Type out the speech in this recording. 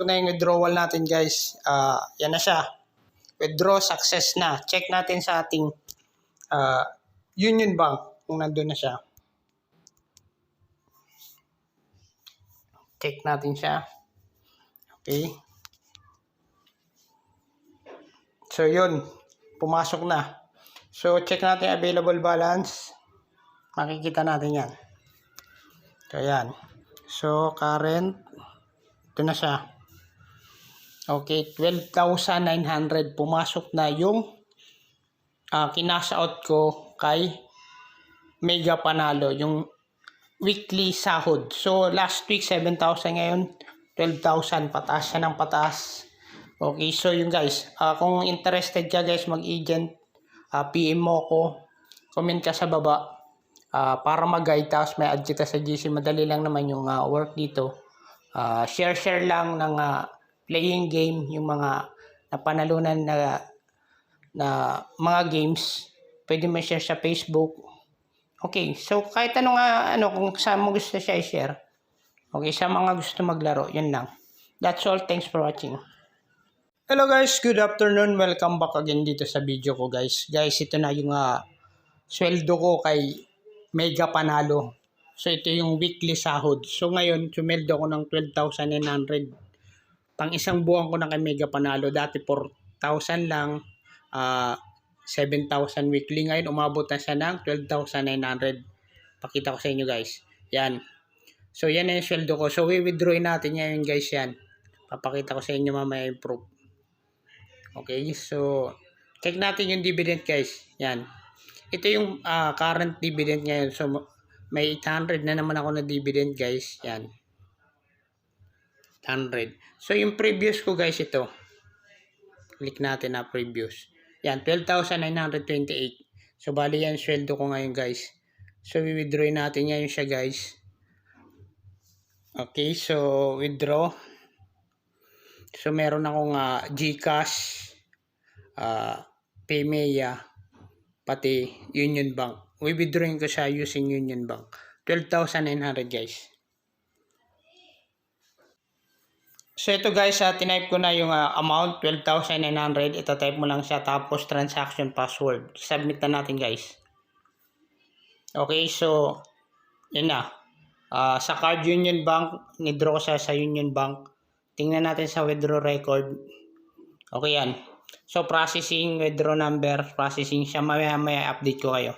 Ito na yung withdrawal natin guys. Yan na siya. Withdraw success na. Check natin sa ating Union Bank kung nandun na siya. Check natin siya. Okay. So yun. Pumasok na. So check natin available balance. Makikita natin yan. So yan. So current. Ito na siya. Okay, 12,900. Pumasok na yung kinash out ko kay Mega Panalo. Yung weekly sahod. So last week 7,000, ngayon 12,000. Pataas siya ng pataas. Okay, so yun guys. Kung interested ka guys mag-agent, PM mo ko. Comment ka sa baba. Para mag-guide, tapos may add kita sa GC. Madali lang naman yung work dito. Share lang ng playing game, yung mga napanalunan na mga games. Pwede mo share sa Facebook. Okay, so kahit anong kung saan mo gusto siya i-share. Okay, sa mga gusto maglaro, yun lang. That's all. Thanks for watching. Hello guys, good afternoon. Welcome back again dito sa video ko guys. Guys, ito na yung sweldo ko kay Mega Panalo. So ito yung weekly sahod. So ngayon, sumeldo ko ng 12,900. Pang isang buwan ko na kay Mega Panalo. Dati 4,000 lang. 7,000 weekly. Ngayon, umabot na siya ng 12,900. Pakita ko sa inyo guys. Yan. So yan na yung sweldo ko. So withdraw natin yan guys yan. Papakita ko sa inyo mamaya yung proof. Okay, so check natin yung dividend guys. Yan. Ito yung current dividend ngayon. So may 800 na naman ako na dividend guys. Yan. 100. So yung previous ko guys ito. Click natin na previous. Yan, 12,928. So bali yan sweldo ko ngayon guys. So withdraw natin ngayon siya guys. Okay, so withdraw. So meron akong GCash, Paymaya, pati Union Bank. Withdrawing ko siya using Union Bank. 12,900 guys. So ito guys, tinype ko na yung amount, 12,900. Ito-type mo lang siya, tapos transaction password. Submit na natin guys. Okay, so yun na. Sa card Union Bank, nidraw ko siya sa Union Bank. Tingnan natin sa withdraw record. Okay yan. So processing, withdraw number, processing siya. Maya update ko kayo.